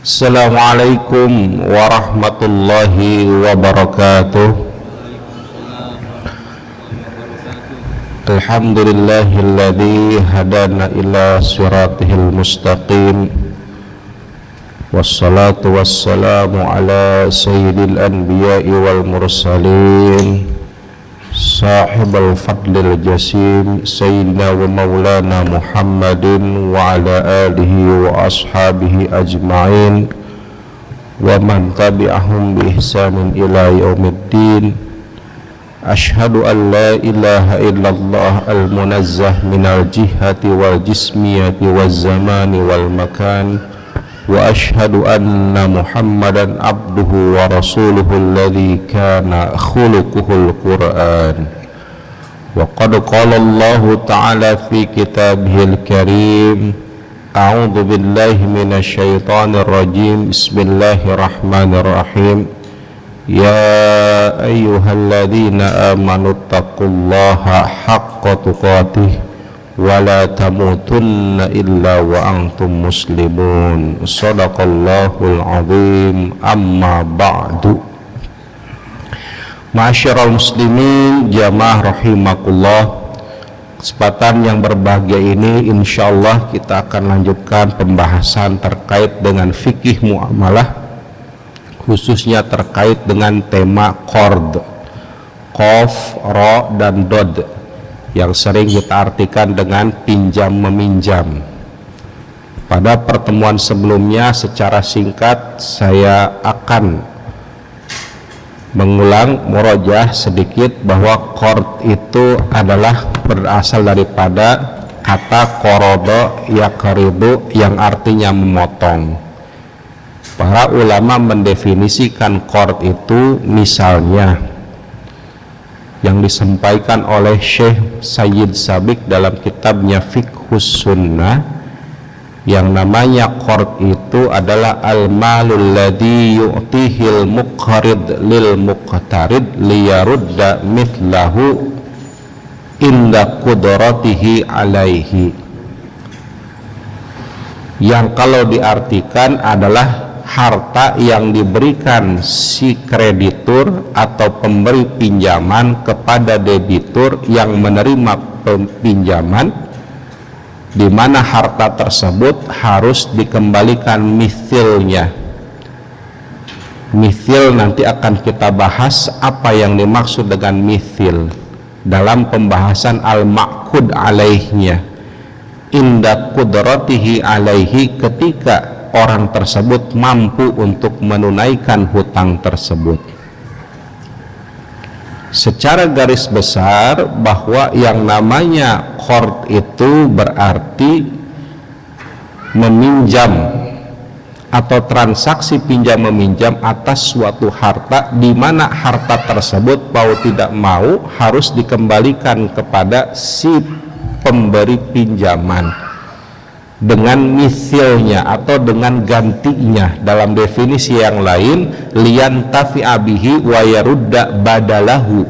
Assalamualaikum warahmatullahi wabarakatuh. Alhamdulillahilladzi hadana ila siratihil mustaqim. Wassalatu wassalamu ala sayyidil anbiya'i wal mursalin, sahibul fadlil jasim, sayyidina wa maulana Muhammadin wa ala alihi wa ashabihi ajma'in wa man tabi'ahum bi ihsanin ila yaumiddin. Ashhadu an la ilaha illallah al-munazzah minal jihati wal jismiyati wal zamani wal makan, wa ashhadu anna Muhammadan abduhu wa rasuluhu alladhi kana khuluquhul Qur'an. Wa qad qala Allah ta'ala fi kitabihil karim, a'udzu billahi minasy syaithanir rajim, bismillahirrahmanirrahim. Ya ayyuhalladzina amanu taqullaha haqqa tuqatih wa la tamutunna illa wa antum muslimun. Shadaqallahul azim. Amma ba'du. Ma'asyiral muslimin jamaah rahimakumullah, kesempatan yang berbahagia ini insyaallah kita akan lanjutkan pembahasan terkait dengan fikih muamalah, khususnya terkait dengan tema qard, qaf, ra, dan dod, yang sering kita artikan dengan pinjam meminjam. Pada pertemuan sebelumnya secara singkat saya akan mengulang murojah sedikit bahwa qard itu adalah berasal daripada kata qorodo yaqridu yang artinya memotong. Para ulama mendefinisikan qard itu misalnya yang disampaikan oleh Syekh Sayyid Sabiq dalam kitabnya Fiqhus Sunnah, yang namanya qard itu adalah al-malul ladzi yu'tihil muqrid lil muqtarid liyarudda mithlahu inda qudratihi alaihi, yang kalau diartikan adalah harta yang diberikan si kreditur atau pemberi pinjaman kepada debitur yang menerima pinjaman, di mana harta tersebut harus dikembalikan mithilnya. Mithil nanti akan kita bahas apa yang dimaksud dengan mithil dalam pembahasan al-ma'qud alaihnya. Inda qudratihi alaihi, ketika orang tersebut mampu untuk menunaikan hutang tersebut. Secara garis besar bahwa yang namanya qard itu berarti meminjam atau transaksi pinjam meminjam atas suatu harta, di mana harta tersebut mau tidak mau harus dikembalikan kepada si pemberi pinjaman dengan mithilnya atau dengan gantinya. Dalam definisi yang lain, liyan tafi'a bihi wa yarudda badalahu,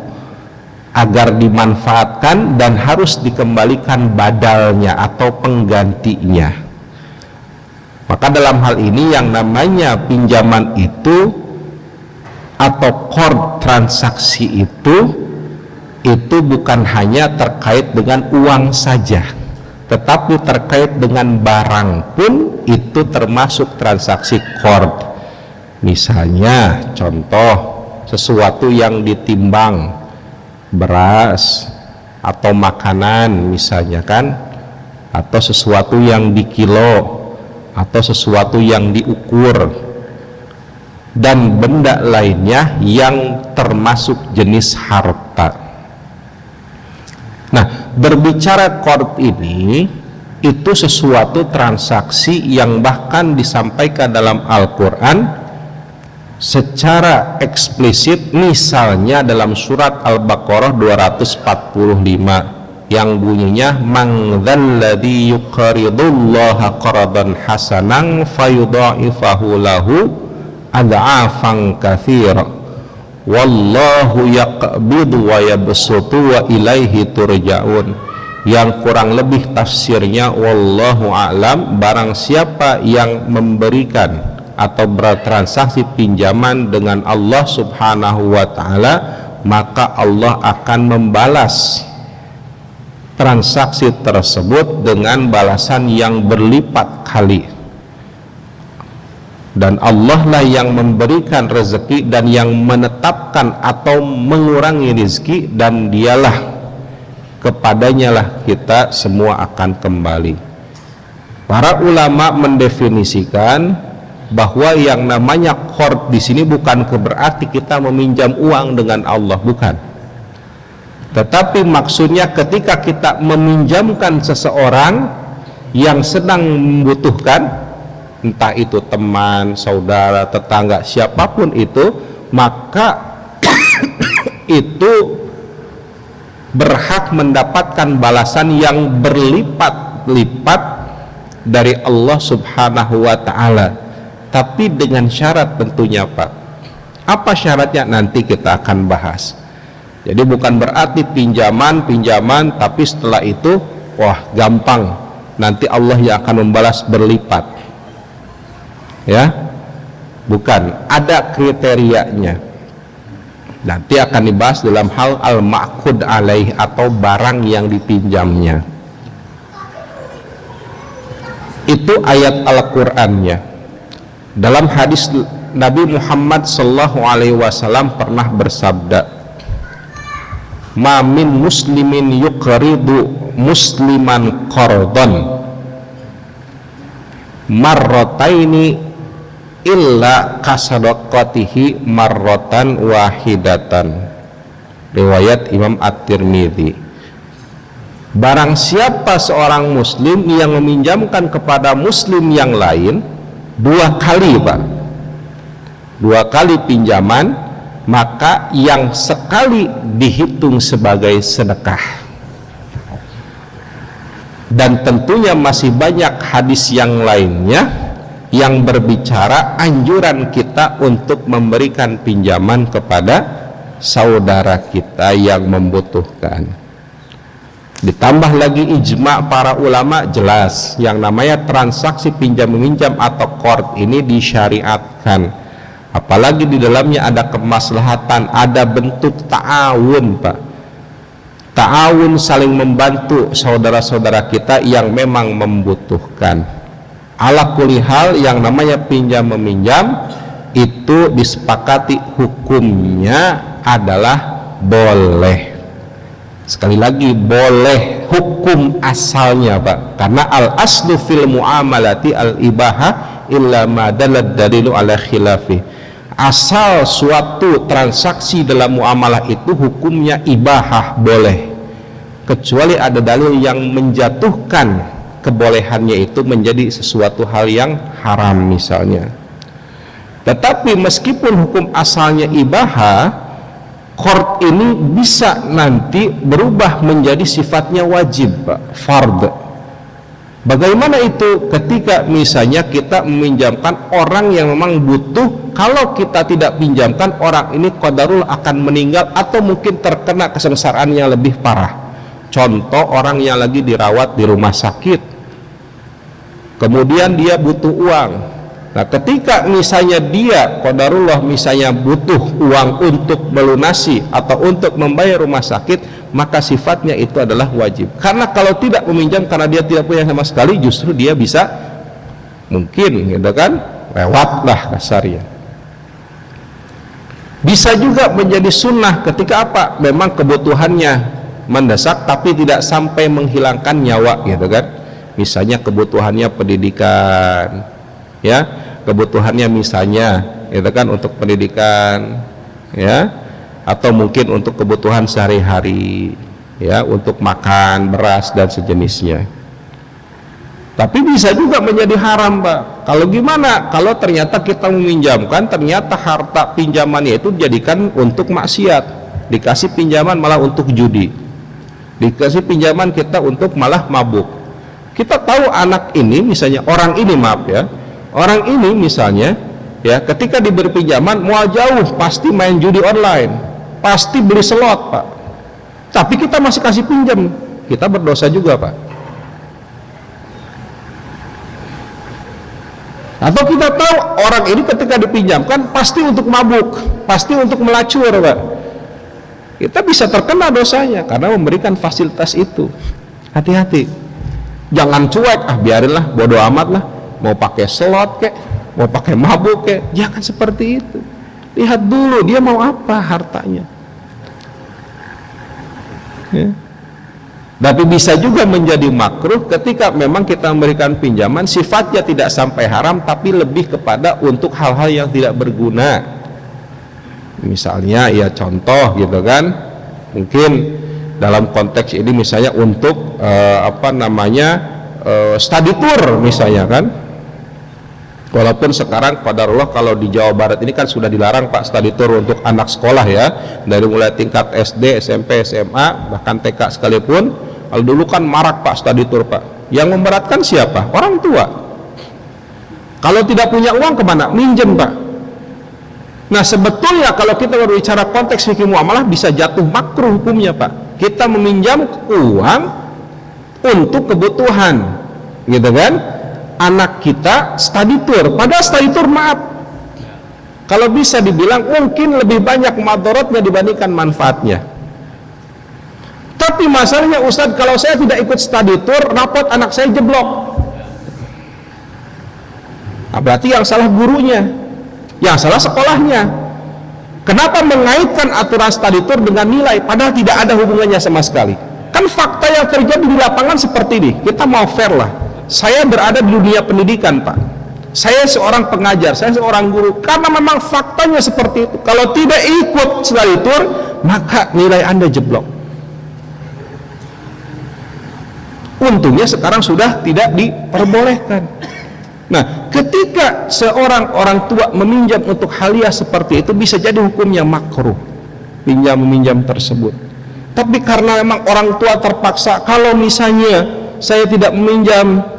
agar dimanfaatkan dan harus dikembalikan badalnya atau penggantinya. Maka dalam hal ini yang namanya pinjaman itu atau qard, transaksi itu bukan hanya terkait dengan uang saja, tetapi terkait dengan barang pun itu termasuk transaksi qard. Misalnya contoh, sesuatu yang ditimbang, beras atau makanan misalnya kan, atau sesuatu yang dikilo atau sesuatu yang diukur, dan benda lainnya yang termasuk jenis harta. Nah, berbicara qard ini itu sesuatu transaksi yang bahkan disampaikan dalam Al-Quran secara eksplisit, misalnya dalam surat Al-Baqarah 245 yang bunyinya man dzalladzi yuqridullaha qardan hasanan fayudha'ifahu lahu ad'afan katsira wallahu yaqbidu wa yabsutu wa ilaihi turja'un. Yang kurang lebih tafsirnya wallahu a'lam, barang siapa yang memberikan atau bertransaksi pinjaman dengan Allah Subhanahu wa ta'ala, maka Allah akan membalas transaksi tersebut dengan balasan yang berlipat kali. Dan Allah lah yang memberikan rezeki dan yang menetapkan atau mengurangi rezeki, dan dialah, kepadanya lah kita semua akan kembali. Para ulama mendefinisikan bahwa yang namanya qard di sini bukan berarti kita meminjam uang dengan Allah, bukan. Tetapi maksudnya ketika kita meminjamkan seseorang yang sedang membutuhkan, entah itu teman, saudara, tetangga, siapapun itu, maka itu berhak mendapatkan balasan yang berlipat-lipat dari Allah Subhanahu wa ta'ala. Tapi dengan syarat tentunya, Pak. Apa syaratnya? Nanti kita akan bahas. Jadi bukan berarti pinjaman tapi setelah itu wah gampang, nanti Allah yang akan membalas berlipat, ya. Bukan, ada kriterianya. Nanti akan dibahas dalam hal al-ma'qud alaih atau barang yang dipinjamnya. Itu ayat Al-Qur'annya. Dalam hadis Nabi Muhammad sallallahu alaihi wasallam pernah bersabda, "Ma min muslimin yuqridu musliman qardan marrataini illa kasadaqatihi marratan wahidatan." Riwayat Imam At-Tirmidzi. Barang siapa seorang muslim yang meminjamkan kepada muslim yang lain 2 kali, Pak, 2 kali pinjaman, maka yang sekali dihitung sebagai sedekah. Dan tentunya masih banyak hadis yang lainnya yang berbicara anjuran kita untuk memberikan pinjaman kepada saudara kita yang membutuhkan. Ditambah lagi ijma para ulama, jelas yang namanya transaksi pinjam meminjam atau qard ini disyariatkan, apalagi di dalamnya ada kemaslahatan, ada bentuk ta'awun, Pak. Ta'awun, saling membantu saudara-saudara kita yang memang membutuhkan. Ala kulli hal, yang namanya pinjam meminjam itu disepakati hukumnya adalah boleh. Sekali lagi, boleh, hukum asalnya, Pak, karena al aslu fil muamalati al ibaha illa ma dalad dalilu ala khilafi. Asal suatu transaksi dalam muamalah itu hukumnya ibahah, boleh, kecuali ada dalil yang menjatuhkan kebolehannya itu menjadi sesuatu hal yang haram misalnya. Tetapi meskipun hukum asalnya ibahah, qard ini bisa nanti berubah menjadi sifatnya wajib, Pak, fard. Bagaimana itu? Ketika misalnya kita meminjamkan orang yang memang butuh, kalau kita tidak pinjamkan, orang ini qadarul akan meninggal atau mungkin terkena kesengsaraan yang lebih parah. Contoh, orang yang lagi dirawat di rumah sakit, kemudian dia butuh uang. Nah, ketika misalnya dia qadarullah misalnya butuh uang untuk melunasi atau untuk membayar rumah sakit, maka sifatnya itu adalah wajib. Karena kalau tidak meminjam karena dia tidak punya sama sekali, justru dia bisa mungkin, gitu kan, lewatlah kasarnya. Bisa juga menjadi sunnah ketika apa? Memang kebutuhannya mendesak tapi tidak sampai menghilangkan nyawa, gitu kan. Misalnya kebutuhannya pendidikan, ya, kebutuhannya misalnya, gitu kan, untuk pendidikan, ya, atau mungkin untuk kebutuhan sehari-hari, ya, untuk makan, beras dan sejenisnya. Tapi bisa juga menjadi haram, Pak. Kalau gimana? Kalau ternyata kita meminjamkan, ternyata harta pinjamannya itu dijadikan untuk maksiat, dikasih pinjaman malah untuk judi, dikasih pinjaman kita untuk malah mabuk. Kita tahu anak ini misalnya, orang ini, maaf ya, orang ini misalnya, ya, ketika diberi pinjaman mual jauh, pasti main judi online, pasti beli slot, Pak. Tapi kita masih kasih pinjam, kita berdosa juga, Pak. Atau kita tahu orang ini ketika dipinjamkan pasti untuk mabuk, pasti untuk melacur, Pak. Kita bisa terkena dosanya karena memberikan fasilitas itu. Hati-hati, jangan cuek, biarinlah, bodoh amat lah, mau pakai slot kek, mau pakai mabuk kek, jangan seperti itu. Lihat dulu dia mau apa hartanya, ya. Tapi bisa juga menjadi makruh ketika memang kita memberikan pinjaman sifatnya tidak sampai haram tapi lebih kepada untuk hal-hal yang tidak berguna. Misalnya ya contoh gitu kan, mungkin dalam konteks ini misalnya untuk study tour misalnya kan. Walaupun sekarang qadarullah kalau di Jawa Barat ini kan sudah dilarang Pak study tour untuk anak sekolah ya, dari mulai tingkat SD, SMP, SMA, bahkan TK sekalipun. Kalau dulu kan marak Pak study tour Pak. Yang memberatkan siapa? Orang tua. Kalau tidak punya uang kemana? Minjem Pak. Nah sebetulnya kalau kita berbicara konteks fikih muamalah bisa jatuh makruh hukumnya Pak. Kita meminjam uang untuk kebutuhan, gitu kan? Anak kita study tour, padahal study tour maaf, kalau bisa dibilang mungkin lebih banyak madorotnya dibandingkan manfaatnya. Tapi masalahnya Ustadz, kalau saya tidak ikut study tour, rapot anak saya jeblok. Nah, berarti yang salah gurunya, yang salah sekolahnya. Kenapa mengaitkan aturan study tour dengan nilai padahal tidak ada hubungannya sama sekali? Kan fakta yang terjadi di lapangan seperti ini. Kita mau fair lah. Saya berada di dunia pendidikan Pak, saya seorang pengajar, saya seorang guru, karena memang faktanya seperti itu. Kalau tidak ikut study tour maka nilai Anda jeblok. Untungnya sekarang sudah tidak diperbolehkan. Nah ketika seorang orang tua meminjam untuk haliah seperti itu bisa jadi hukumnya makruh pinjam meminjam tersebut. Tapi karena memang orang tua terpaksa, kalau misalnya saya tidak meminjam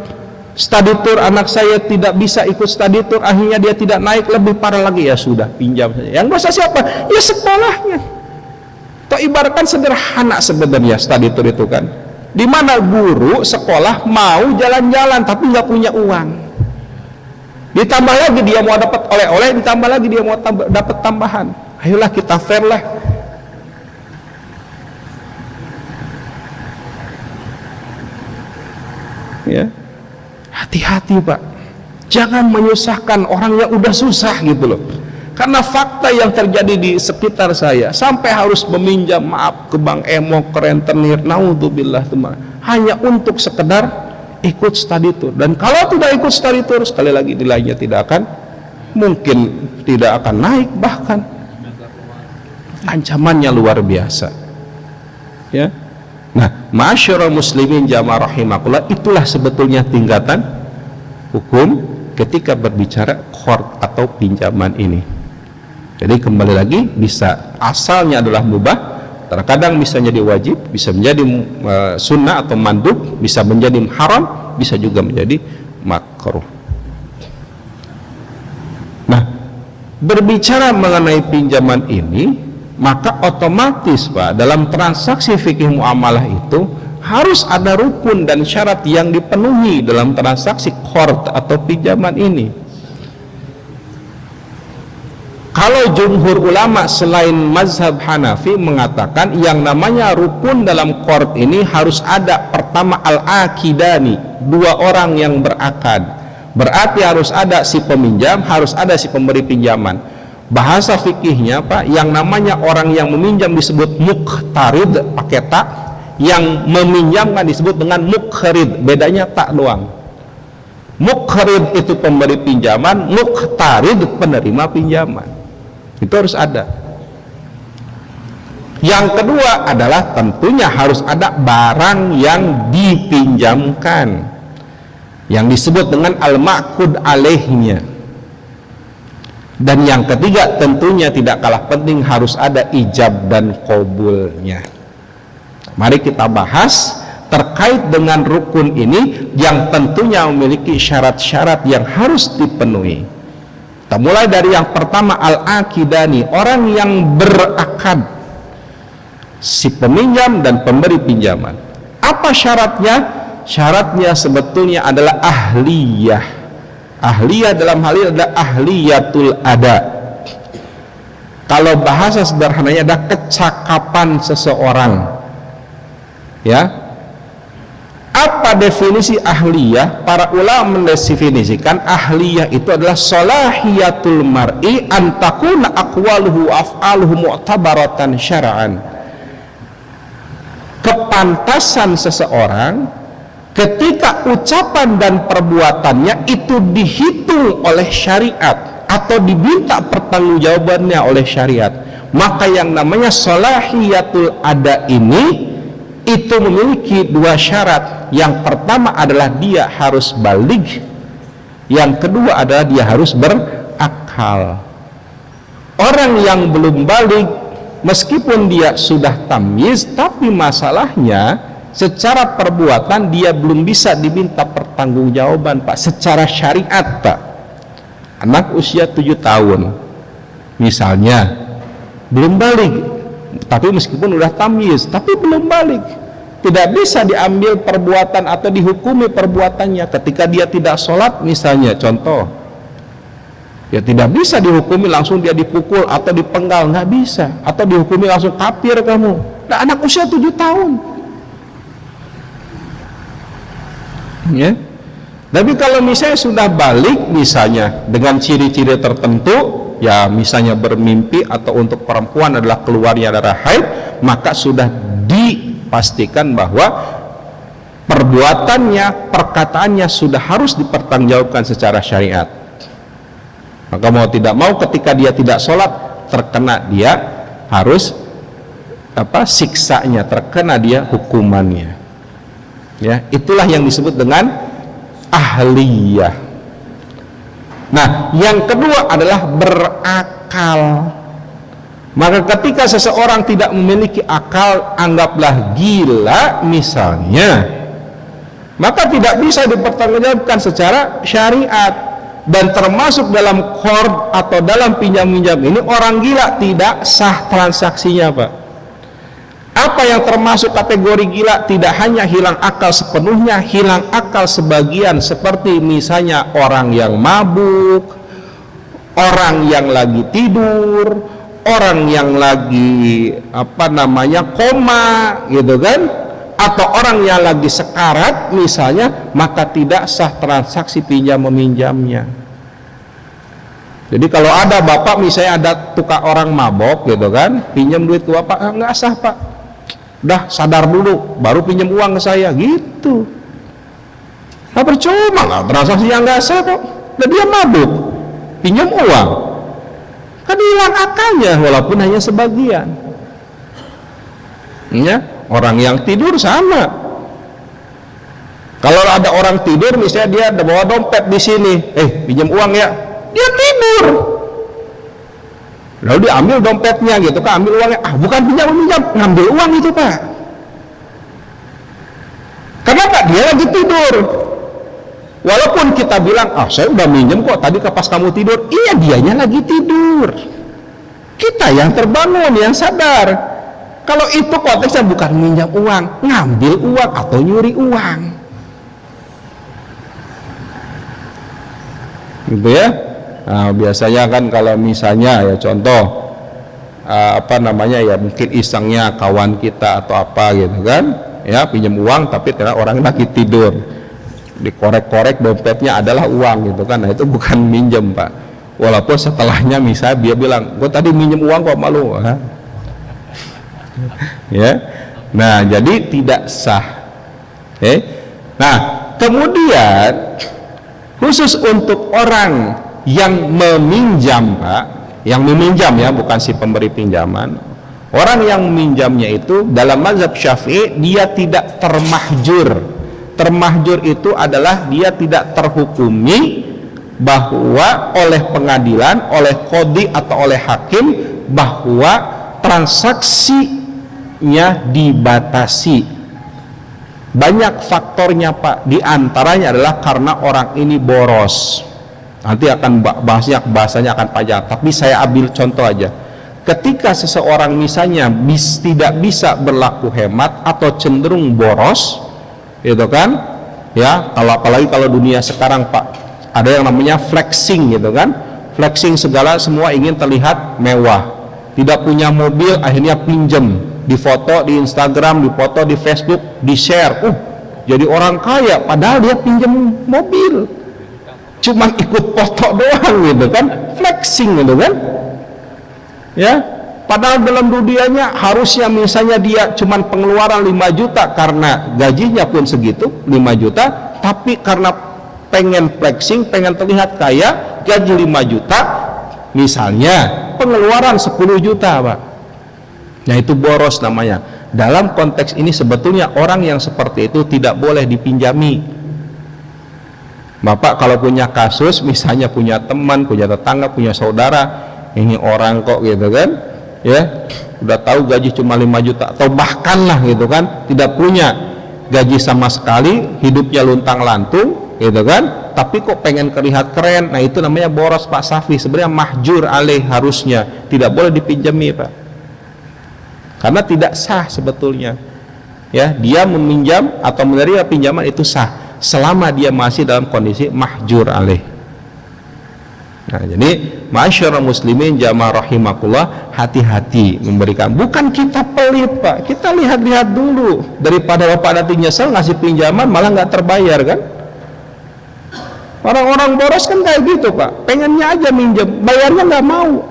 study tour, anak saya tidak bisa ikut study tour, akhirnya dia tidak naik, lebih parah lagi, ya sudah pinjam saja. Yang dosa siapa? Ya sekolahnya. Atau ibaratkan sederhana sebenarnya study tour itu kan, di mana guru sekolah mau jalan-jalan tapi nggak punya uang, ditambah lagi dia mau dapat oleh-oleh, ditambah lagi dia mau dapat tambahan. Ayolah kita fair lah. Ya, hati-hati Pak, jangan menyusahkan orang yang udah susah gitu loh. Karena fakta yang terjadi di sekitar saya, sampai harus meminjam maaf ke bank emo, ke rentenir, naudzubillah, hanya untuk sekedar ikut study tour. Dan kalau tidak ikut study tour, sekali lagi nilainya tidak akan, mungkin tidak akan naik, bahkan ancamannya luar biasa. Ya. Nah, ma'asyiral muslimin jamaah rahimakumullah, itulah sebetulnya tingkatan hukum ketika berbicara qard atau pinjaman ini. Jadi kembali lagi, bisa asalnya adalah mubah, terkadang bisa menjadi wajib, bisa menjadi sunnah atau mandub, bisa menjadi haram, bisa juga menjadi makruh. Nah, berbicara mengenai pinjaman ini, maka otomatis Pak, dalam transaksi fikih muamalah itu harus ada rukun dan syarat yang dipenuhi dalam transaksi qard atau pinjaman ini. Kalau jumhur ulama selain mazhab Hanafi mengatakan yang namanya rukun dalam qard ini harus ada, pertama al-akidani, dua orang yang berakad. Berarti harus ada si peminjam, harus ada si pemberi pinjaman. Bahasa fikihnya Pak, yang namanya orang yang meminjam disebut muqtarid pakai tak, yang meminjamkan disebut dengan muqrid, bedanya tak doang. Muqrid itu pemberi pinjaman, muqtarid penerima pinjaman. Itu harus ada. Yang kedua adalah tentunya harus ada barang yang dipinjamkan, yang disebut dengan al-ma'qud alaihnya. Dan yang ketiga tentunya tidak kalah penting harus ada ijab dan qabulnya. Mari kita bahas terkait dengan rukun ini yang tentunya memiliki syarat-syarat yang harus dipenuhi. Kita mulai dari yang pertama, al-akidani, orang yang berakad, si peminjam dan pemberi pinjaman. Apa syaratnya? Syaratnya sebetulnya adalah ahliyah, Ahliyah dalam hal ini adalah ahliyatul ada. Kalau bahasa sederhananya ada kecakapan seseorang. Ya. Apa definisi ahliyah? Para ulama mendefinisikan ahliyah itu adalah salahiyatul mar'i an takuna aqwaluhu af'aluhu mu'tabaratan syar'an. Kepantasan seseorang ketika ucapan dan perbuatannya itu dihitung oleh syariat atau diminta pertanggungjawabannya oleh syariat, maka yang namanya salahiyatul ada ini itu memiliki dua syarat. Yang pertama adalah dia harus baligh, yang kedua adalah dia harus berakal. Orang yang belum baligh meskipun dia sudah tamyiz, tapi masalahnya secara perbuatan dia belum bisa diminta pertanggungjawaban, Pak, secara syariat, Pak. Anak usia 7 tahun misalnya belum balik, tapi meskipun udah tamyiz tapi belum balik, tidak bisa diambil perbuatan atau dihukumi perbuatannya. Ketika dia tidak sholat misalnya, contoh ya, tidak bisa dihukumi langsung dia dipukul atau dipenggal, nggak bisa, atau dihukumi langsung kafir kamu. Nah, anak usia 7 tahun ya. Tapi kalau misalnya sudah balik, misalnya dengan ciri-ciri tertentu, ya misalnya bermimpi atau untuk perempuan adalah keluarnya darah haid, maka sudah dipastikan bahwa perbuatannya, perkataannya sudah harus dipertanggungjawabkan secara syariat. Maka mau tidak mau ketika dia tidak sholat, terkena dia harus siksanya, terkena dia hukumannya. Ya, itulah yang disebut dengan ahliyah. Nah, yang kedua adalah berakal. Maka ketika seseorang tidak memiliki akal, anggaplah gila misalnya, maka tidak bisa dipertanggungjawabkan secara syariat. Dan termasuk dalam qard atau dalam pinjam-minjam ini, orang gila tidak sah transaksinya, Pak. Apa yang termasuk kategori gila? Tidak hanya hilang akal sepenuhnya, hilang akal sebagian, seperti misalnya orang yang mabuk, orang yang lagi tidur, orang yang lagi koma gitu kan, atau orang yang lagi sekarat misalnya, maka tidak sah transaksi pinjam meminjamnya. Jadi kalau ada bapak misalnya ada tukang orang mabok gitu kan, pinjam duit ke bapak, nggak sah, Pak. Udah sadar dulu baru pinjam uang ke saya gitu. Nah, percuma lah transaksi yang nggak sah kok. Nah, dia mabuk pinjam uang, kan hilang akalnya walaupun hanya sebagian. Ya, orang yang tidur sama. Kalau ada orang tidur misalnya dia ada bawa dompet di sini, pinjam uang ya, dia tidur. Lalu diambil dompetnya gitu kan, ambil uangnya, bukan pinjam, ngambil uang itu, Pak. Kenapa? Dia lagi tidur. Walaupun kita bilang, saya udah minjem kok tadi pas kamu tidur. Iya, dianya lagi tidur. Kita yang terbangun, yang sadar. Kalau itu konteksnya bukan minjam uang, ngambil uang atau nyuri uang. Gitu ya. Nah, biasanya kan kalau misalnya ya contoh ya mungkin isengnya kawan kita atau apa gitu kan, ya pinjam uang tapi ternyata orang lagi tidur, dikorek-korek dompetnya adalah uang gitu kan. Nah, itu bukan minjem, Pak, walaupun setelahnya misalnya dia bilang gue tadi minjem uang kok malu ya. Nah, jadi tidak sah. Nah, kemudian khusus untuk orang yang meminjam, Pak, yang meminjam ya, bukan si pemberi pinjaman. Orang yang meminjamnya itu dalam mazhab Syafi'i dia tidak termahjur. Termahjur itu adalah dia tidak terhukumi bahwa oleh pengadilan, oleh qadhi atau oleh hakim bahwa transaksinya dibatasi. Banyak faktornya, Pak. Di antaranya adalah karena orang ini boros. Nanti akan bahasanya akan panjang, tapi saya ambil contoh aja. Ketika seseorang misalnya tidak bisa berlaku hemat atau cenderung boros, itu kan, ya, apalagi kalau dunia sekarang, Pak, ada yang namanya flexing gitu kan, flexing segala semua ingin terlihat mewah, tidak punya mobil akhirnya pinjem, difoto di Instagram, difoto di Facebook, di share, jadi orang kaya padahal dia pinjem mobil, cuman ikut foto doang gitu kan, flexing gitu kan ya. Padahal dalam dunianya harusnya misalnya dia cuman pengeluaran 5 juta karena gajinya pun segitu 5 juta, tapi karena pengen flexing, pengen terlihat kaya, gaji 5 juta misalnya, pengeluaran 10 juta Pak. Nah itu boros namanya. Dalam konteks ini sebetulnya orang yang seperti itu tidak boleh dipinjami. Bapak kalau punya kasus, misalnya punya teman, punya tetangga, punya saudara, ini orang kok gitu kan ya, udah tahu gaji cuma 5 juta atau bahkan lah gitu kan, tidak punya gaji sama sekali, hidupnya luntang lantung gitu kan, tapi kok pengen terlihat keren. Nah itu namanya boros Pak Safi, sebenarnya mahjur alaih, harusnya tidak boleh dipinjami Pak, karena tidak sah sebetulnya ya. Dia meminjam atau menerima pinjaman itu sah selama dia masih dalam kondisi mahjur alaih. Nah jadi masyarakat muslimin jamaah rahimakumullah, hati-hati memberikan. Bukan kita pelit Pak, kita lihat-lihat dulu, daripada Bapak nanti nyesel ngasih pinjaman malah nggak terbayar kan. Orang-orang boros kan kayak gitu Pak, pengennya aja minjem, bayarnya nggak mau,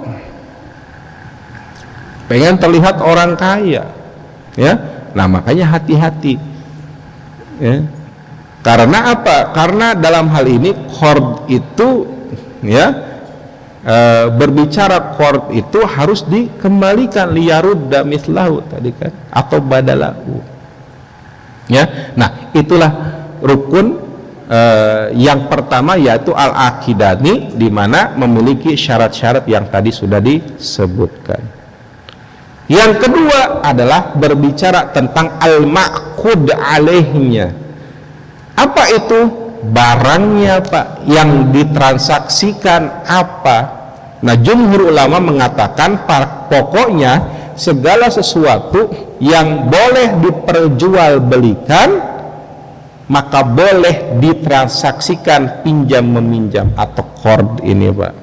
pengen terlihat orang kaya ya. Nah makanya hati-hati ya. Karena apa? Karena dalam hal ini qard itu ya, berbicara qard itu harus dikembalikan, liyarudda mithlahu tadi kan, atau badalahu ya. Nah itulah rukun yang pertama, yaitu al-aqidani, di mana memiliki syarat-syarat yang tadi sudah disebutkan. Yang kedua adalah berbicara tentang al-ma'qud alaihnya. Apa itu? Barangnya Pak, yang ditransaksikan apa? Nah jumhur ulama mengatakan pokoknya segala sesuatu yang boleh diperjualbelikan maka boleh ditransaksikan pinjam meminjam atau qard ini Pak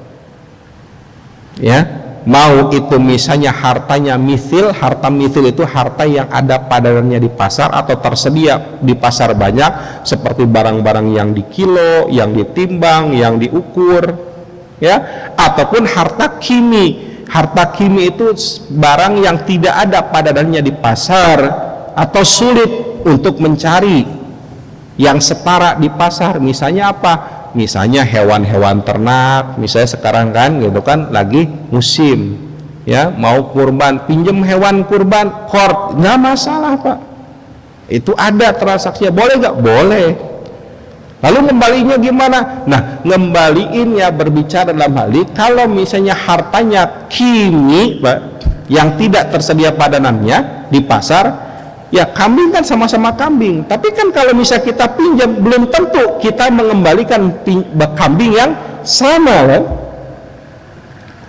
ya. Mau itu misalnya hartanya mithil, harta mithil itu harta yang ada padanannya di pasar atau tersedia di pasar banyak, seperti barang-barang yang dikilo, yang ditimbang, yang diukur ya, ataupun harta kimi. Harta kimi itu barang yang tidak ada padanannya di pasar atau sulit untuk mencari yang setara di pasar. Misalnya apa? Misalnya hewan-hewan ternak, misalnya sekarang kan gitu kan lagi musim ya, mau kurban, pinjem hewan kurban qard, nggak masalah Pak, itu ada transaksinya, boleh nggak? Boleh. Lalu ngembalinya gimana? Nah ngembaliinnya berbicara dalam hal ini kalau misalnya hartanya kimi Pak, yang tidak tersedia padanannya di pasar. Ya kambing kan sama-sama kambing, tapi kan kalau misalnya kita pinjam belum tentu kita mengembalikan kambing yang sama kan.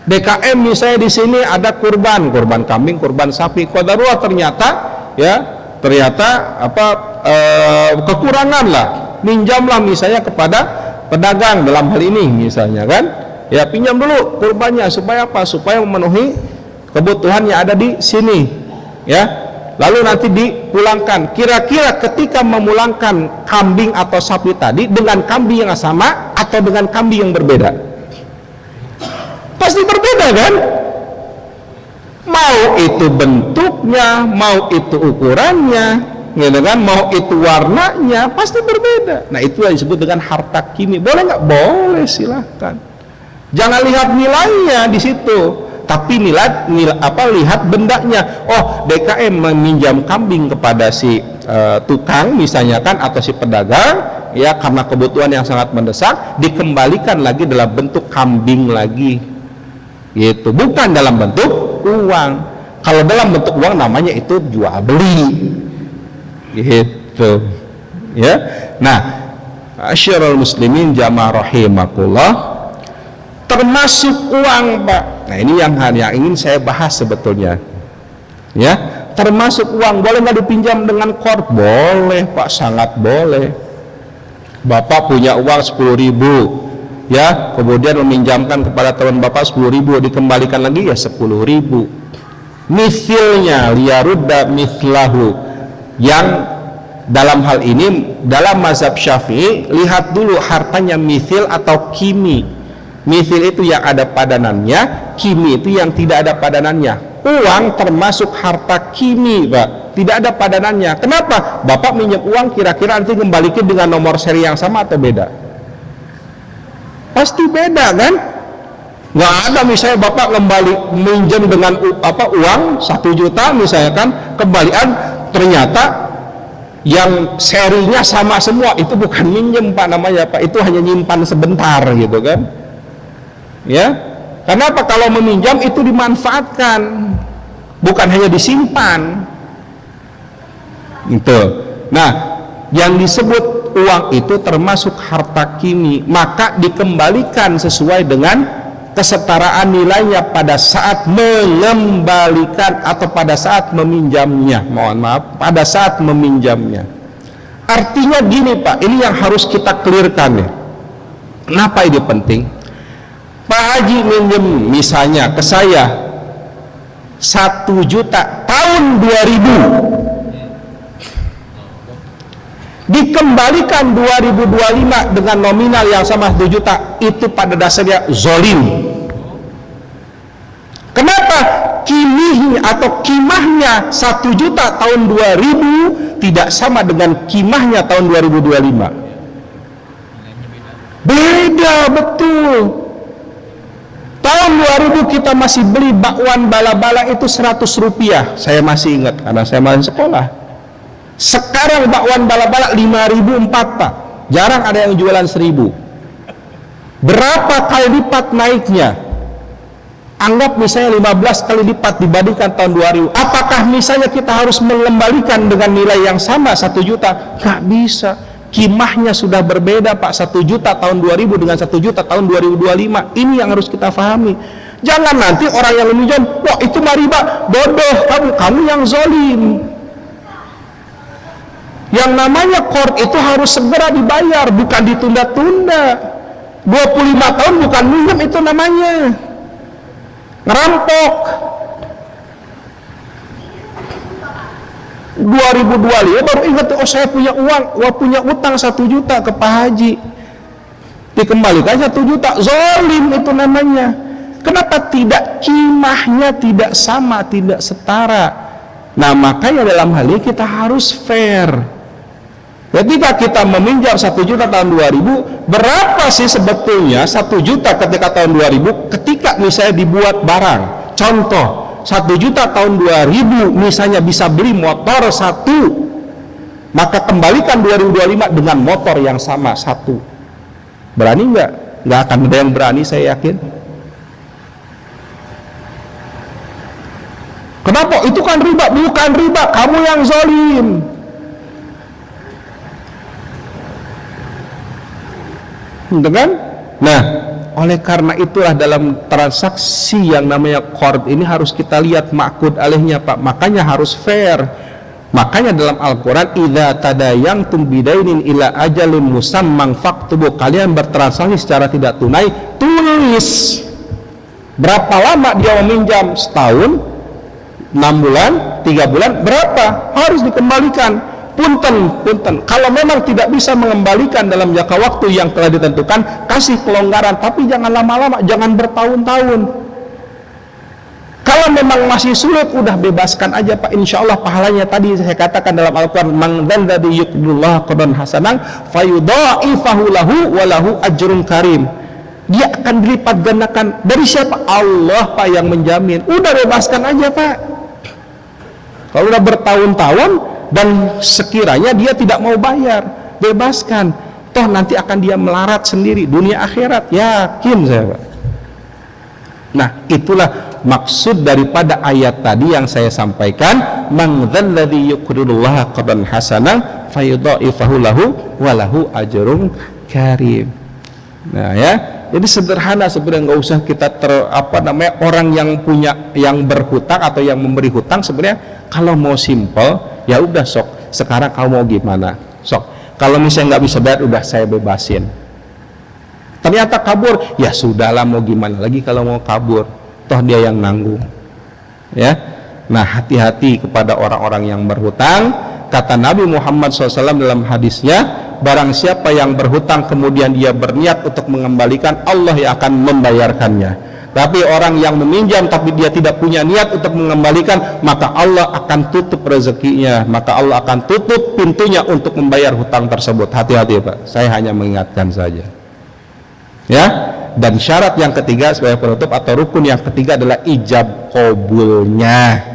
DKM misalnya di sini ada kurban kambing, kurban sapi, qadarullah ternyata kekurangan lah, minjamlah misalnya kepada pedagang dalam hal ini misalnya kan, ya pinjam dulu kurbannya supaya apa? Supaya memenuhi kebutuhan yang ada di sini ya. Lalu nanti dipulangkan. Kira-kira ketika memulangkan kambing atau sapi tadi dengan kambing yang sama atau dengan kambing yang berbeda? Pasti berbeda kan? Mau itu bentuknya, mau itu ukurannya, gitu kan? Mau itu warnanya, pasti berbeda. Nah itu yang disebut dengan harta kimi. Boleh nggak? Boleh, silahkan. Jangan lihat nilainya di situ, tapi lihat bendanya. Oh DKM meminjam kambing kepada si tukang misalnya kan, atau si pedagang ya, karena kebutuhan yang sangat mendesak, dikembalikan lagi dalam bentuk kambing lagi gitu, bukan dalam bentuk uang. Kalau dalam bentuk uang namanya itu jual beli gitu ya. Nah asyrul muslimin jamaah rahimakumullah, termasuk uang Pak. Nah ini yang ingin saya bahas sebetulnya ya. Termasuk uang, boleh nggak dipinjam dengan qard? Boleh Pak, sangat boleh. Bapak punya uang 10.000 ya, kemudian meminjamkan kepada teman bapak 10.000, dikembalikan lagi ya 10.000. Mithilnya liyarudda mithlahu. Yang dalam hal ini dalam mazhab Syafi'i, lihat dulu hartanya mithil atau kimi. Mithil itu yang ada padanannya, kimi itu yang tidak ada padanannya. Uang termasuk harta kimi, Pak, tidak ada padanannya. Kenapa? Bapak minjem uang, kira-kira nanti kembalikan dengan nomor seri yang sama atau beda? Pasti beda kan? Nggak ada misalnya bapak kembali minjem dengan uang 1 juta misalnya kan, kembalian ternyata yang serinya sama semua. Itu bukan minjem Pak namanya Pak, itu hanya nyimpan sebentar gitu kan ya. Kenapa? Kalau meminjam itu dimanfaatkan, bukan hanya disimpan gitu. Nah, yang disebut uang itu termasuk harta kimi, maka dikembalikan sesuai dengan kesetaraan nilainya pada saat mengembalikan atau pada saat meminjamnya. Mohon maaf, pada saat meminjamnya. Artinya gini Pak, ini yang harus kita clearkan ya. Kenapa ini penting? Pak Haji minjem misalnya ke saya 1 juta tahun 2000, dikembalikan 2025 dengan nominal yang sama 1 juta, itu pada dasarnya zolim. Kenapa? Kimihnya atau kimahnya 1 juta tahun 2000 tidak sama dengan kimahnya tahun 2025. Beda betul. Tahun 2000 kita masih beli bakwan bala-bala itu 100 rupiah, saya masih ingat karena saya masih sekolah. Sekarang bakwan bala-bala 5.004 Pak, jarang ada yang jualan 1.000. Berapa kali lipat naiknya? Anggap misalnya 15 kali lipat dibandingkan tahun 2000. Apakah misalnya kita harus mengembalikan dengan nilai yang sama 1 juta? Nggak bisa. Kimahnya sudah berbeda Pak, 1 juta tahun 2000 dengan 1 juta tahun 2025. Ini yang harus kita pahami. Jangan nanti orang yang meminjam, wah itu mah riba, bodoh kamu yang zolim. Yang namanya qard itu harus segera dibayar, bukan ditunda-tunda. 25 tahun bukan minjem itu namanya, ngerampok. 2025 baru ingat, oh saya punya uang, punya utang 1 juta ke Pak Haji, dikembalikan 1 juta, zolim itu namanya. Kenapa? Tidak, kimahnya tidak sama, tidak setara. Nah makanya dalam hal ini kita harus fair. Ketika kita meminjam 1 juta tahun 2000, berapa sih sebetulnya 1 juta ketika tahun 2000 ketika misalnya dibuat barang? Contoh, 1 juta tahun 2000 misalnya bisa beli motor 1, maka kembalikan 2025 dengan motor yang sama 1. Berani nggak? Nggak akan ada yang berani, saya yakin. Kenapa? Itu kan riba. Bukan riba, kamu yang zalim. Dengan? Nah, oleh karena itulah dalam transaksi yang namanya qard ini harus kita lihat ma'qud alaihnya Pak. Makanya harus fair. Makanya dalam Al-Quran, idza tadayantum bidainin ila ajalin musamman faktubu, kalian bertransaksi secara tidak tunai, tulis berapa lama dia meminjam, setahun, 6 bulan, 3 bulan, berapa harus dikembalikan. Punten, kalau memang tidak bisa mengembalikan dalam jangka waktu yang telah ditentukan, kasih kelonggaran, tapi jangan lama-lama, jangan bertahun-tahun. Kalau memang masih sulit, udah bebaskan aja Pak, insya Allah pahalanya tadi saya katakan dalam Al-Quran, man dzalladzi yuqridullaha qardan hasanan fayudha'ifahu lahu wa lahu ajrun karim. Dia akan dilipat gandakan. Dari siapa? Allah Pak yang menjamin. Udah bebaskan aja Pak. Kalau udah bertahun-tahun dan sekiranya dia tidak mau bayar, bebaskan. Toh nanti akan dia melarat sendiri dunia akhirat, yakin saya Pak. Nah itulah maksud daripada ayat tadi yang saya sampaikan, man dzalladzi yuqridullaha qardan hasanan fayudha'ifahu lahu wa lahu ajrun karim. Nah ya, jadi sederhana sebenarnya, nggak usah kita orang yang punya, yang berhutang atau yang memberi hutang, sebenarnya kalau mau simple ya udah, sok sekarang kamu mau gimana, sok kalau misalnya nggak bisa bayar, udah saya bebasin. ternyata kabur, ya sudahlah, mau gimana lagi kalau mau kabur, toh dia yang nanggung. Ya, nah hati-hati kepada orang-orang yang berhutang. Kata Nabi Muhammad SAW dalam hadisnya, barang siapa yang berhutang kemudian dia berniat untuk mengembalikan, Allah yang akan membayarkannya. Tapi orang yang meminjam tapi dia tidak punya niat untuk mengembalikan, maka Allah akan tutup rezekinya, maka Allah akan tutup pintunya untuk membayar hutang tersebut. Hati-hati Pak, saya hanya mengingatkan saja. Ya, dan syarat yang ketiga sebagai penutup atau rukun yang ketiga adalah ijab qabulnya.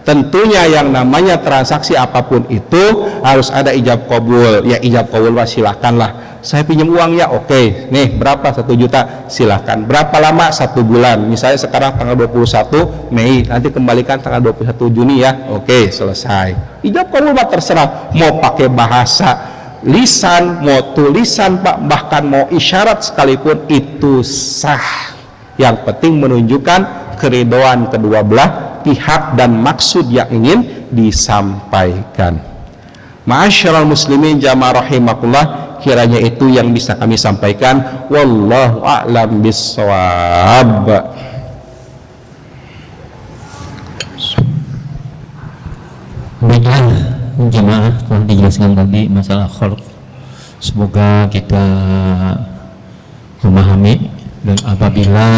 Tentunya yang namanya transaksi apapun itu harus ada ijab qabul. Ya ijab qabul silahkanlah. Saya pinjam uang ya, oke, nih berapa, 1 juta, silahkan. Berapa lama? 1 bulan. Misalnya sekarang tanggal 21 Mei, nanti kembalikan tanggal 21 Juni ya, oke, selesai. Ijab qabul mah terserah, mau pakai bahasa lisan, mau tulisan Pak, bahkan mau isyarat sekalipun itu sah. Yang penting menunjukkan keridhaan kedua belah pihak dan maksud yang ingin disampaikan. Ma'asyiral muslimin jamaah rahimakumullah, kiranya itu yang bisa kami sampaikan. Wallahu a'lam bissawab. Baiklah jemaah, telah dijelaskan tadi masalah khalq. Semoga kita memahami, dan apabila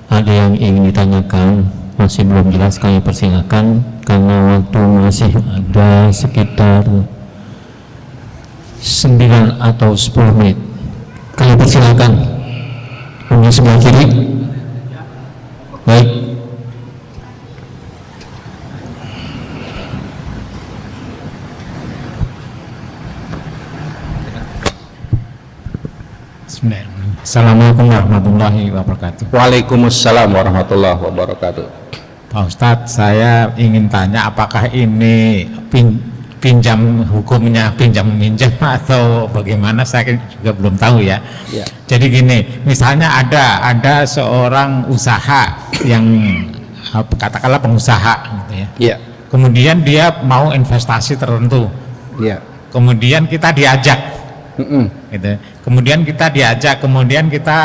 ada yang ingin ditanyakan masih belum jelas, kami persilakan karena waktu masih ada sekitar 9 atau 10 menit. Kami persilakan. Ini sebelah kiri. Baik. Assalamualaikum warahmatullahi wabarakatuh. Waalaikumsalam warahmatullahi wabarakatuh. Pak Ustadz, saya ingin tanya apakah ini pinjam hukumnya pinjam meminjam atau bagaimana, saya juga belum tahu ya. Ya. Jadi gini, misalnya ada seorang usaha yang katakanlah pengusaha gitu ya. Ya. Kemudian dia mau investasi tertentu. Ya. Kemudian kita diajak. Gitu. Kemudian kita diajak, kemudian kita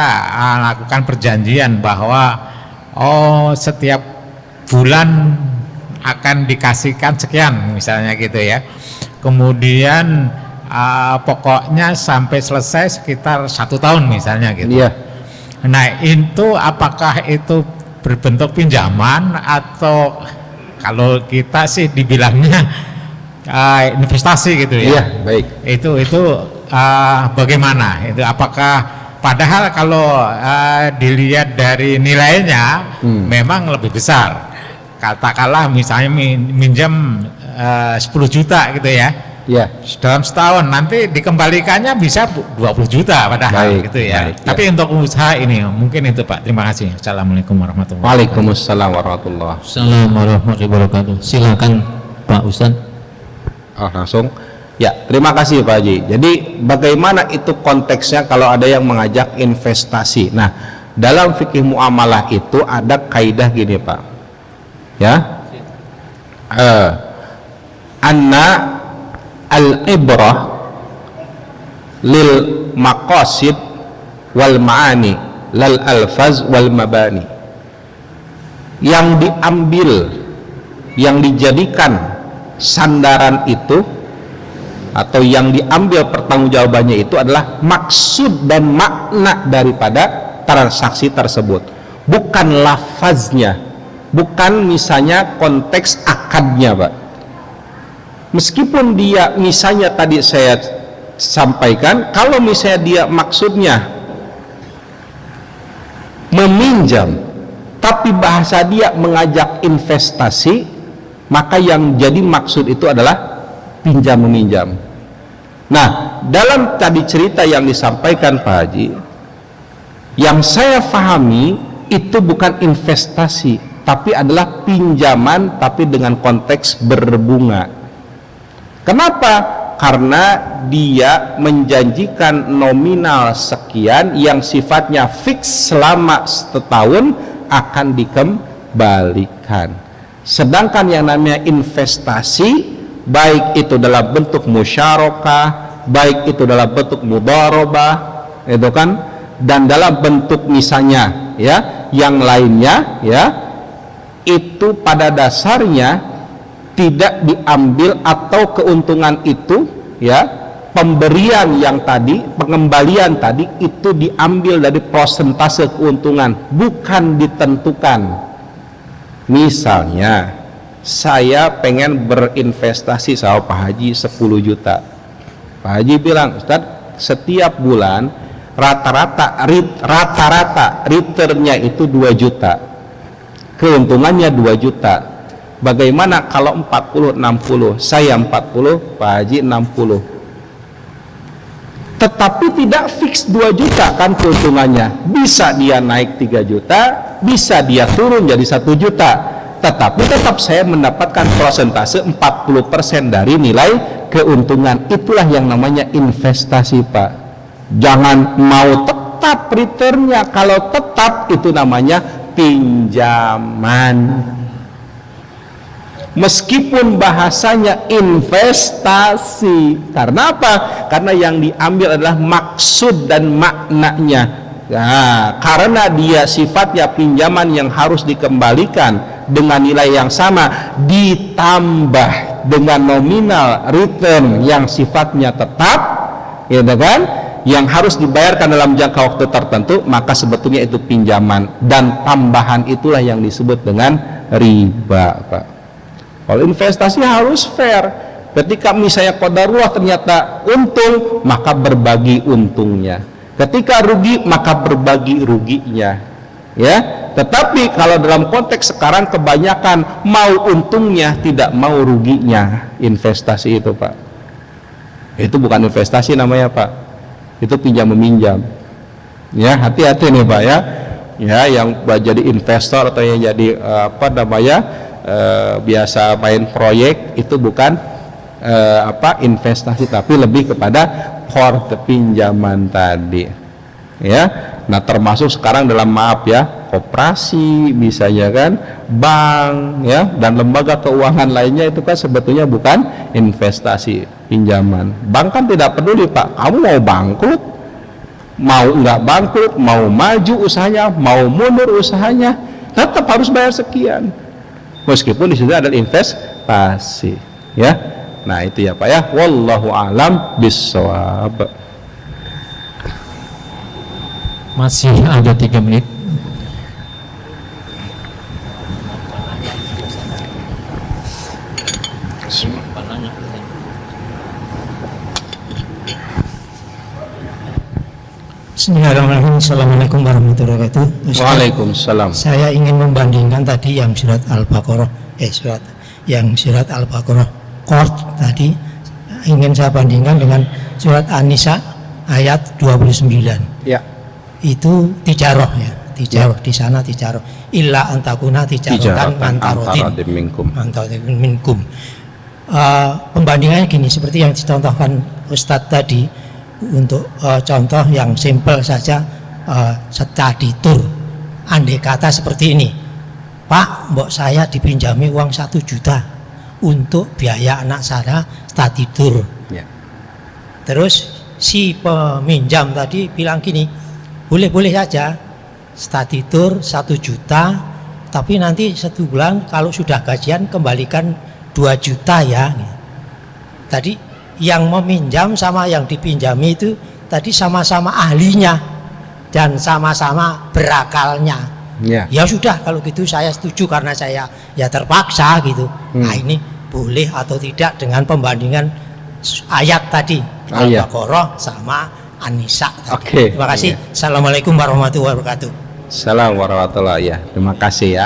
lakukan perjanjian bahwa setiap bulan akan dikasihkan sekian misalnya gitu ya. Kemudian pokoknya sampai selesai sekitar 1 tahun misalnya gitu. Iya. Nah itu apakah itu berbentuk pinjaman atau kalau kita sih dibilangnya investasi gitu ya? Iya, baik. Itu bagaimana? Itu apakah padahal kalau dilihat dari nilainya memang lebih besar. Katakanlah misalnya minjam 10 juta gitu ya. Ya. Dalam setahun nanti dikembalikannya bisa 20 juta padahal Baik, gitu ya. baik, Tapi untuk usaha ini mungkin itu Pak. Terima kasih. Assalamualaikum warahmatullahi wabarakatuh. Waalaikumsalam warahmatullahi wabarakatuh. Assalamualaikum warahmatullahi wabarakatuh. Silakan Pak Ustadz. Langsung. Ya, terima kasih Pak Haji. Jadi bagaimana itu konteksnya kalau ada yang mengajak investasi? Nah, dalam fikih muamalah itu ada kaidah gini Pak. Ya. Anna al-ibrah lil maqasid wal ma'ani lal alfaz wal mabani. Yang diambil, yang dijadikan sandaran itu atau yang diambil pertanggungjawabannya itu adalah maksud dan makna daripada transaksi tersebut, bukan lafaznya, bukan misalnya konteks akadnya Pak. Meskipun dia misalnya tadi saya sampaikan, kalau misalnya dia maksudnya meminjam tapi bahasa dia mengajak investasi, maka yang jadi maksud itu adalah pinjam meminjam. Nah, dalam tadi cerita yang disampaikan Pak Haji, yang saya pahami itu bukan investasi, tapi adalah pinjaman tapi dengan konteks berbunga. Kenapa? Karena dia menjanjikan nominal sekian yang sifatnya fix selama setahun akan dikembalikan. Sedangkan yang namanya investasi, baik itu dalam bentuk musyarakah, baik itu dalam bentuk mudharabah, itu kan, dan dalam bentuk misalnya ya yang lainnya ya, itu pada dasarnya tidak diambil, atau keuntungan itu ya, pemberian yang tadi, pengembalian tadi itu diambil dari persentase keuntungan, bukan ditentukan. Misalnya saya pengen berinvestasi sama Pak Haji 10 juta. Pak Haji bilang, Ustaz, setiap bulan rata-rata returnnya itu 2 juta, keuntungannya 2 juta. Bagaimana kalau 40-60? Saya 40, Pak Haji 60. Tetapi tidak fix 2 juta kan keuntungannya. Bisa dia naik 3 juta, bisa dia turun jadi 1 juta. Tetapi tetap saya mendapatkan persentase 40% dari nilai keuntungan. Itulah yang namanya investasi, Pak. Jangan mau tetap returnnya. Kalau tetap itu namanya pinjaman. Meskipun bahasanya investasi, karena apa? Karena yang diambil adalah maksud dan maknanya. Nah, karena dia sifatnya pinjaman yang harus dikembalikan dengan nilai yang sama, ditambah dengan nominal return yang sifatnya tetap, ya kan? Yang harus dibayarkan dalam jangka waktu tertentu, maka sebetulnya itu pinjaman, dan tambahan itulah yang disebut dengan riba, Pak. Kalau investasi harus fair. Ketika misalnya qadarullah ternyata untung, maka berbagi untungnya. Ketika rugi, maka berbagi ruginya. Ya, tetapi kalau dalam konteks sekarang kebanyakan mau untungnya, tidak mau ruginya. Investasi itu, Pak. Itu bukan investasi namanya, Pak. Itu pinjam meminjam. Ya, hati-hati nih, Pak ya. Ya, yang jadi investor atau yang jadi biasa main proyek, itu bukan investasi, tapi lebih kepada pinjaman tadi ya. Nah, termasuk sekarang dalam koperasi misalnya kan, bank ya, dan lembaga keuangan lainnya, itu kan sebetulnya bukan investasi, pinjaman. Bank kan tidak peduli, Pak, kamu mau bangkrut, mau nggak bangkrut, mau maju usahanya, mau mundur usahanya, tetap harus bayar sekian, meskipun di situ adalah investasi ya. Nah, itu ya, Pak ya. Wallahu alam bissawab. Masih ada 3 menit. Bismillahirrahmanirrahim. Assalamualaikum warahmatullahi wabarakatuh. Waalaikumsalam. Saya ingin membandingkan tadi yang surat Al-Baqarah, surat Al-Baqarah Qurt tadi, ingin saya bandingkan dengan surat An-Nisa ayat 29. Ya. Itu tijaroh ya, tijaroh ya. Di sana tijaroh. Illa antakuna tijarotan antarodin minkum. Pembandingannya gini, seperti yang dicontohkan Ustadz tadi, untuk contoh yang simpel saja, study tour. Andai kata seperti ini, Pak, mbok saya dipinjami uang 1 juta untuk biaya anak saya study tour ya. Terus si peminjam tadi bilang gini, boleh-boleh saja study tour 1 juta, tapi nanti 1 bulan kalau sudah gajian kembalikan 2 juta ya. Tadi yang meminjam sama yang dipinjami itu tadi sama-sama ahlinya dan sama-sama berakalnya. Ya sudah, kalau gitu saya setuju karena saya ya terpaksa gitu. Nah, ini boleh atau tidak dengan pembandingan ayat tadi Al-Baqarah sama An-Nisa. Oke. Terima kasih. Assalamualaikum warahmatullahi wabarakatuh. Assalamualaikum warahmatullahi ya. Terima kasih ya,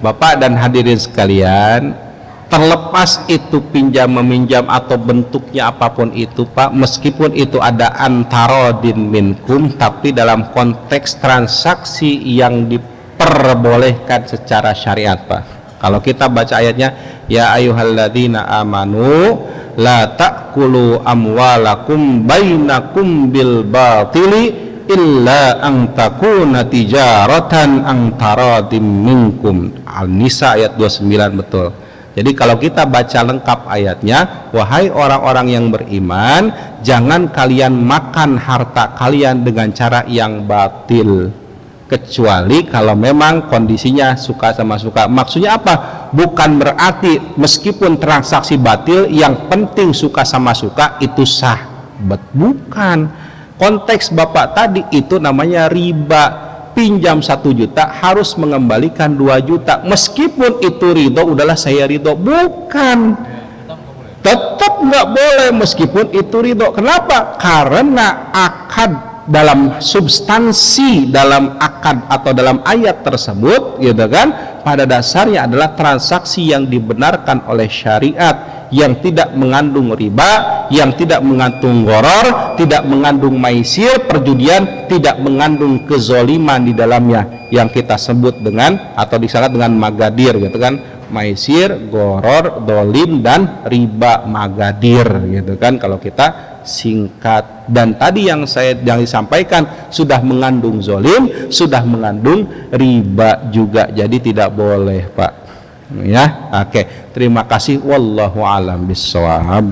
Bapak dan hadirin sekalian. Terlepas itu pinjam meminjam atau bentuknya apapun itu, Pak, meskipun itu ada antarodin minkum, tapi dalam konteks transaksi yang diperbolehkan secara syariat, Pak. Kalau kita baca ayatnya, ya ayyuhalladzina amanu la ta'kulu amwalakum bainakum bil batili illa an takuna tijaratan an taradim minkum. An-Nisa ayat 29, betul. Jadi kalau kita baca lengkap ayatnya, wahai orang-orang yang beriman, jangan kalian makan harta kalian dengan cara yang batil, kecuali kalau memang kondisinya suka sama suka. Maksudnya apa? Bukan berarti meskipun transaksi batil, yang penting suka sama suka itu sah. Bukan. Konteks Bapak tadi itu namanya riba. Pinjam 1 juta harus mengembalikan 2 juta, meskipun itu ridho, udahlah saya ridho. Bukan, tetap nggak boleh meskipun itu ridho. Kenapa? Karena akad, dalam substansi dalam akad atau dalam ayat tersebut, gitu kan, pada dasarnya adalah transaksi yang dibenarkan oleh syariat, yang tidak mengandung riba, yang tidak mengandung gharar, tidak mengandung maisir, perjudian, tidak mengandung kezoliman di dalamnya, yang kita sebut dengan atau disebut dengan magadir, gitu kan, maisir, gharar, dolim, dan riba magadir, gitu kan, kalau kita singkat. Dan tadi yang disampaikan sudah mengandung zolim, sudah mengandung riba juga, jadi tidak boleh, Pak. Ya, oke. Terima kasih. Wallahu a'lam bishawab.